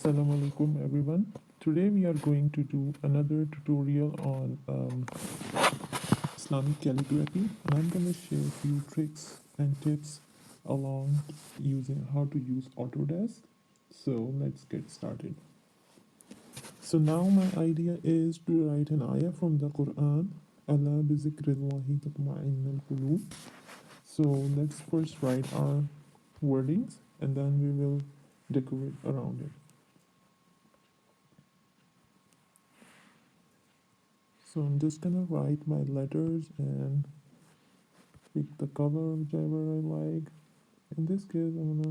Assalamu alaikum everyone. Today we are going to do another tutorial on Islamic calligraphy, and I'm going to share a few tricks and tips along using how to use Autodesk. So let's get started. So now my idea is to write an ayah from the Quran. Allah bi zikrillahi tatma'innul qulub. So let's first write our wordings and then we will decorate around it. So I'm just gonna write my letters and pick the color whichever I like. In this case, I'm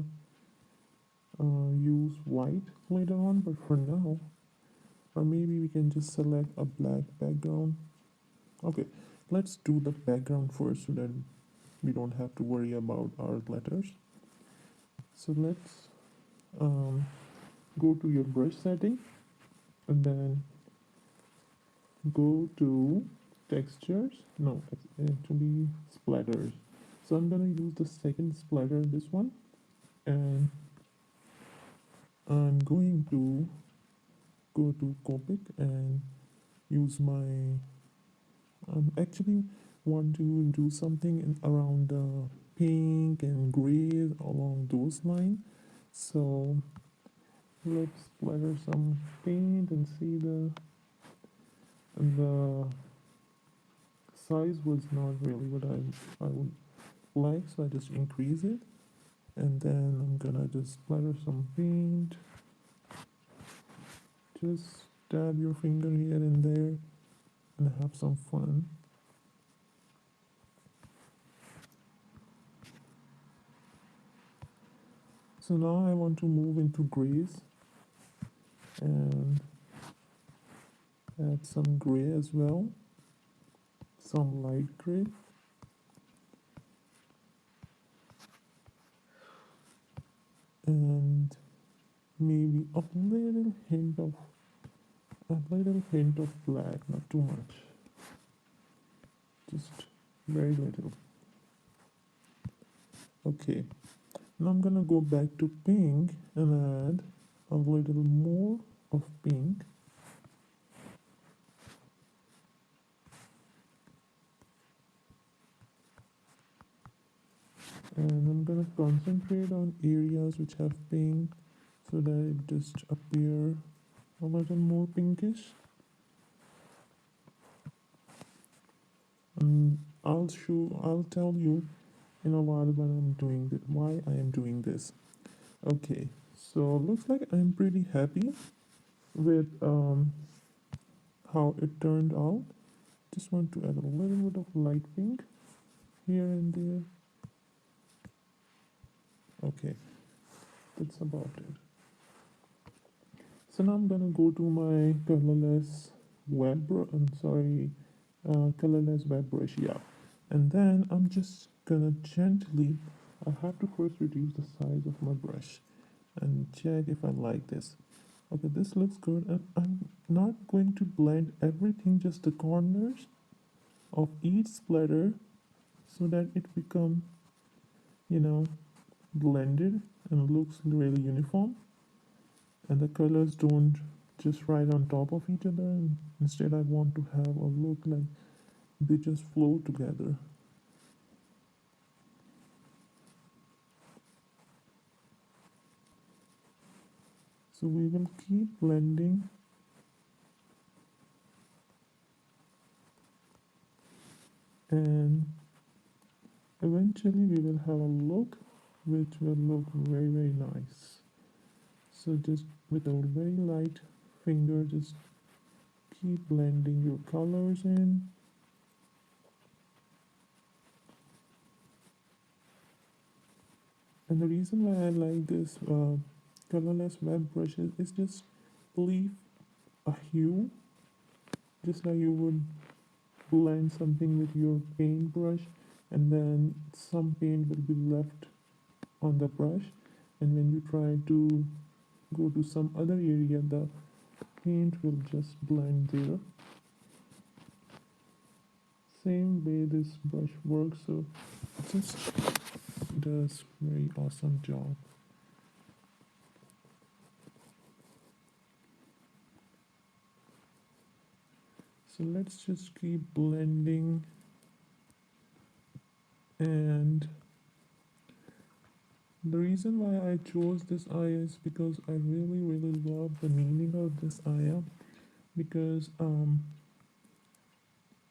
gonna use white later on, but for now, or maybe we can just select a black background. Okay, let's do the background first so that we don't have to worry about our letters. So let's go to your brush setting and then go to textures. No, it's actually splatters. So I'm gonna use the second splatter, this one, and I'm going to go to Copic and use my actually want to do something around pink and gray along those lines. So let's splatter some paint and see the size was not really what I would like, so I just increase it, and then I'm gonna just splatter some paint. Just dab your finger here and there and have some fun. So now I want to move into grays and add some gray as well, some light gray, and maybe a little hint of black, not too much, just very little. Okay, now I'm gonna go back to pink and add a little more of pink. And I'm gonna concentrate on areas which have pink so that it just appear a little more pinkish. And I'll tell you in a while when I'm doing it, why I am doing this. Okay, so looks like I'm pretty happy with how it turned out. Just want to add a little bit of light pink here and there. Okay, that's about it. So now I'm gonna go to my colorless web brush, yeah. And then I'm just gonna gently, I have to first reduce the size of my brush and check if I like this. Okay, this looks good, and I'm not going to blend everything, just the corners of each splatter so that it become, you know, blended and looks really uniform, and the colors don't just right on top of each other. And instead I want to have a look like they just flow together. So we will keep blending and eventually we will have a look which will look very, very nice. So just with a very light finger, just keep blending your colors in. And the reason why I like this colorless web brushes is just leave a hue, just like you would blend something with your paintbrush, and then some paint will be left on the brush, and when you try to go to some other area, the paint will just blend there. Same way this brush works, so it just does very awesome job. So let's just keep blending, and the reason why I chose this eye is because I really love the meaning of this eye, because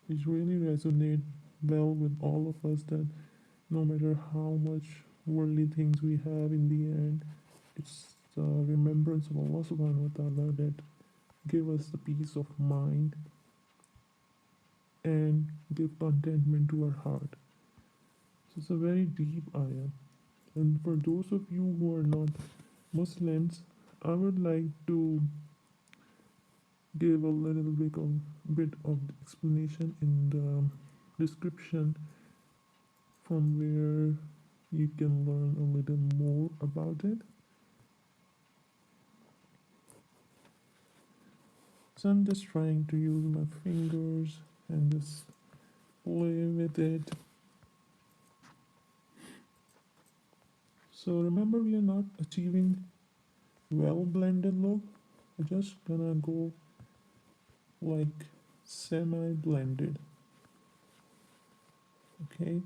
it really resonates well with all of us, that no matter how much worldly things we have, in the end it's the remembrance of Allah subhanahu wa ta'ala that give us the peace of mind and give contentment to our heart. So it's a very deep ayah. And for those of you who are not Muslims, I would like to give a little bit of explanation in the description, from where you can learn a little more about it. So I'm just trying to use my fingers and just play with it. So remember, we are not achieving well blended look. We're just gonna go like semi blended. Okay,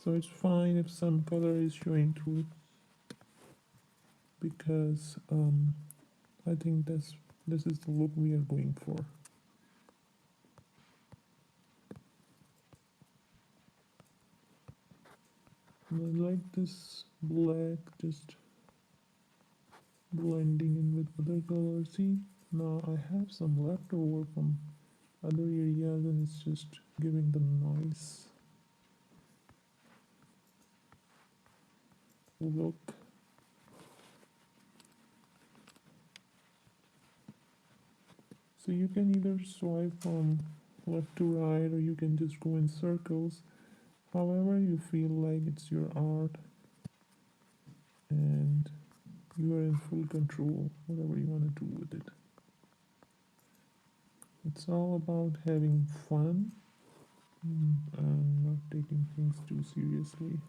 so it's fine if some color is showing through, because I think this is the look we are going for. And I like this black just blending in with other colors. See, now I have some leftover from other areas, and it's just giving the nice look. So you can either swipe from left to right, or you can just go in circles, however you feel like. It's your art, and you are in full control whatever you want to do with it. It's all about having fun, and not taking things too seriously.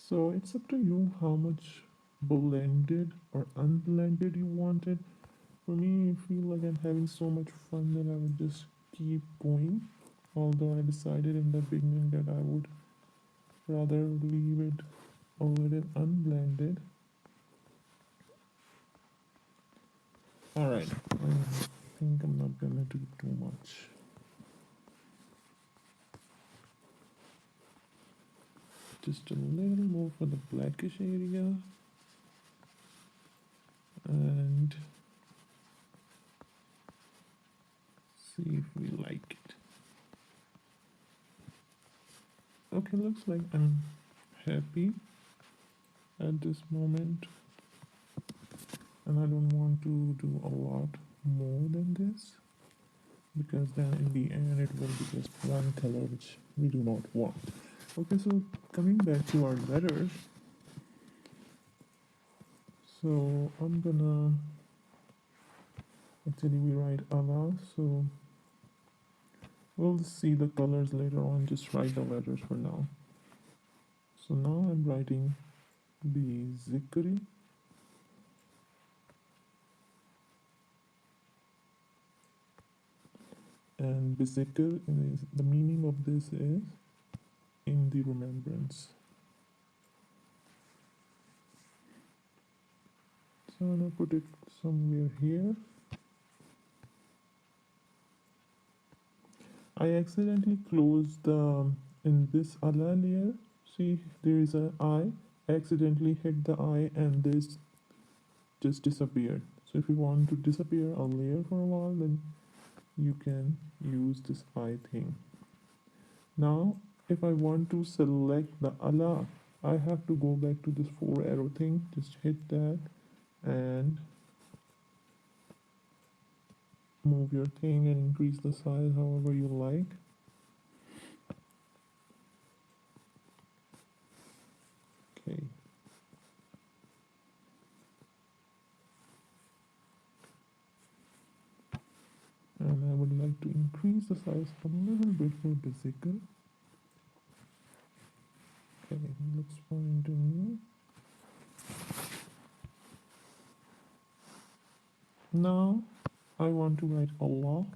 So it's up to you how much blended or unblended you want it. For me, I feel like I'm having so much fun that I would just keep going. Although I decided in the beginning that I would rather leave it a little unblended. Alright, I think I'm not gonna do too much. Just a little more for the blackish area, and see if we like it. Okay, looks like I'm happy at this moment, and I don't want to do a lot more than this, because then in the end it will be just one color, which we do not want. Okay, so coming back to our letters, so I'm gonna actually we write Allah, so we'll see the colors later on. Just write the letters for now. So now I'm writing the zikri, and bizikr is the meaning of this is in the remembrance. So I'm gonna put it somewhere here. I accidentally closed the in this Allah layer. See, there is a eye. I accidentally hit the eye, and this just disappeared. So if you want to disappear a layer for a while, then you can use this eye thing. Now, if I want to select the Allah, I have to go back to this 4 arrow thing. Just hit that and move your thing and increase the size however you like. Okay. And I would like to increase the size a little bit for the zikr. Okay, looks fine to me. Now I want to write Allah.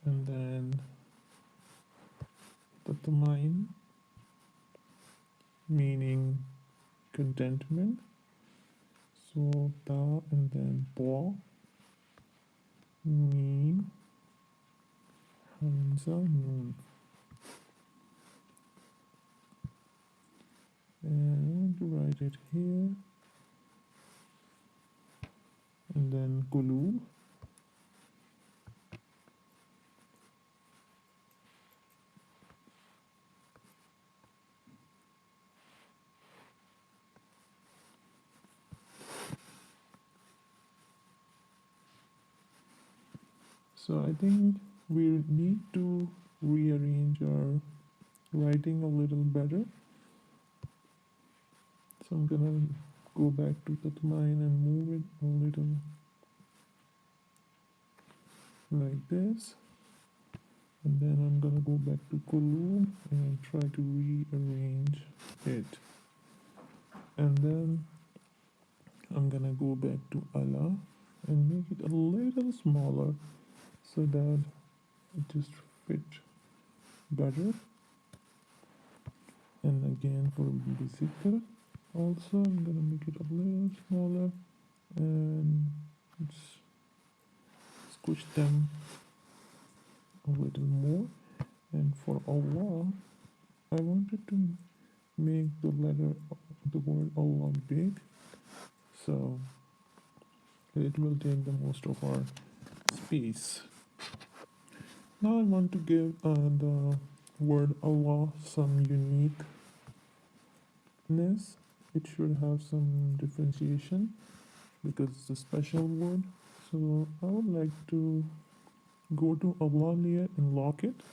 And then tatmain, meaning contentment. So ta and then ba, mim, hamza, noon. And write it here. And then qulub. So I think we need to rearrange our writing a little better. So I'm gonna go back to tatmain and move it a little like this. And then I'm gonna go back to qulub and try to rearrange it. And then I'm gonna go back to Allah and make it a little smaller so that it just fit better. And again for zikr also I'm gonna make it a little smaller and squish them a little more. And for Allah I wanted to make the word Allah big, so it will take the most of our space. Now I want to give the word Allah some uniqueness. It should have some differentiation because it's a special word. So I would like to go to Allah layer and lock it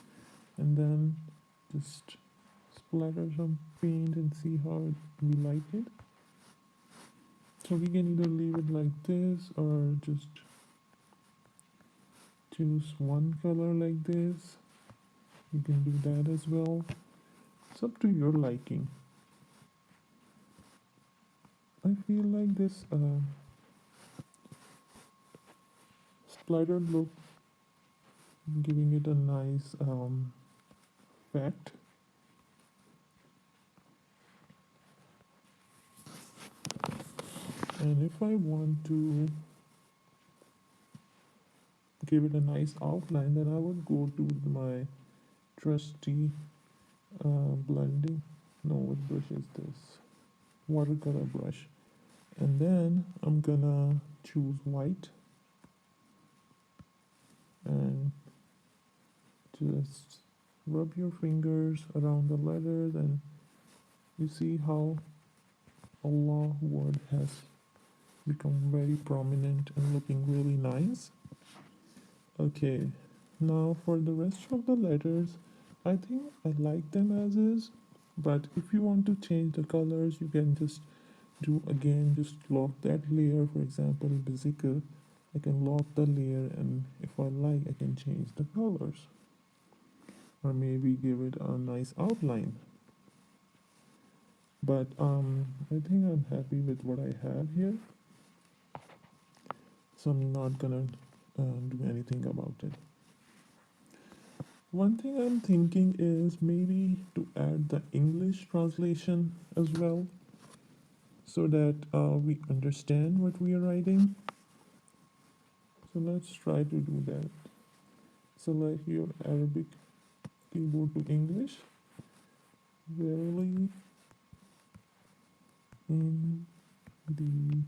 and then just splatter some paint and see how we like it. So we can either leave it like this or just choose one color like this. You can do that as well. It's up to your liking. I feel like this splattered look giving it a nice effect. And if I want to give it a nice outline, then I would go to my trusty blending. No, what brush is this? Watercolor brush. And then I'm gonna choose white and just rub your fingers around the letters, and you see how Allah word has become very prominent and looking really nice. Okay, now for the rest of the letters, I think I like them as is, but if you want to change the colors, you can just do again, just lock that layer. For example, basical, I can lock the layer, and if I like, I can change the colors or maybe give it a nice outline. But I think I'm happy with what I have here, so I'm not gonna do anything about it. One thing I'm thinking is maybe to add the English translation as well, so that we understand what we are writing. So let's try to do that. Select your Arabic keyboard to English. Verily, in the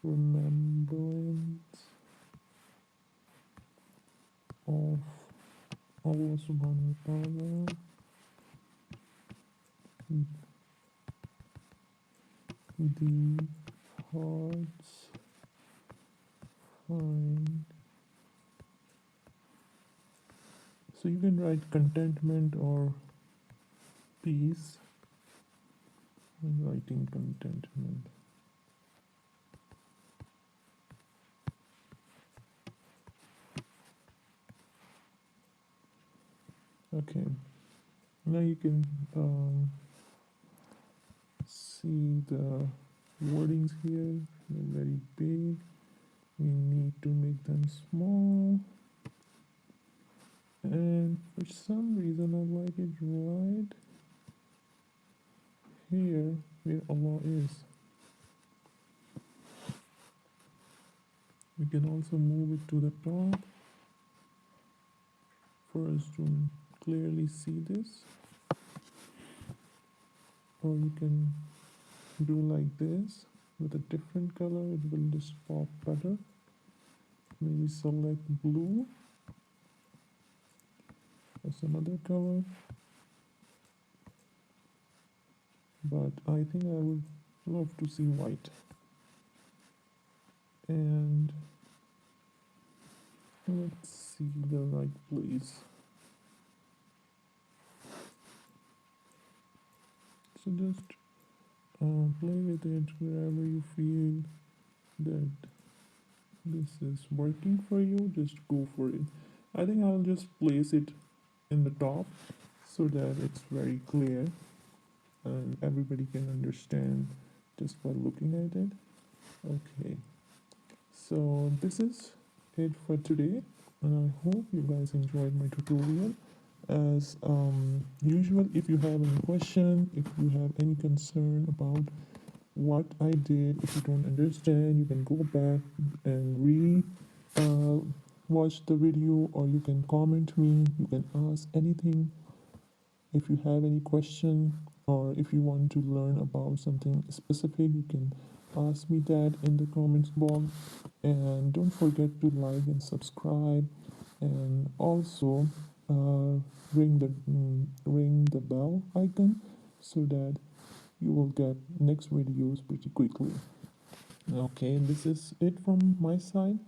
remembrance of Allah subhanahu wa ta'ala, the hearts find. So you can write contentment or peace. I'm writing contentment. Okay, now you can see the wordings here. They're very big. We need to make them small. And for some reason I like it right here where Allah is. We can also move it to the top for us to clearly see this, or you can do like this with a different color. It will just pop better. Maybe select blue or some other color, but I think I would love to see white. And let's see the right place. So just play with it wherever you feel that this is working for you. Just go for it. I think I'll just place it in the top so that it's very clear and everybody can understand just by looking at it. Okay, so this is it for today, and I hope you guys enjoyed my tutorial. As usual, if you have any question, if you have any concern about what I did, if you don't understand, you can go back and watch the video, or you can comment me, you can ask anything. If you have any question, or if you want to learn about something specific, you can ask me that in the comments box. And don't forget to like and subscribe, and also uh, ring the bell icon so that you will get next videos pretty quickly. Okay, this is it from my side,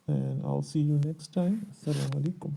and I'll see you next time. Assalamu alaikum.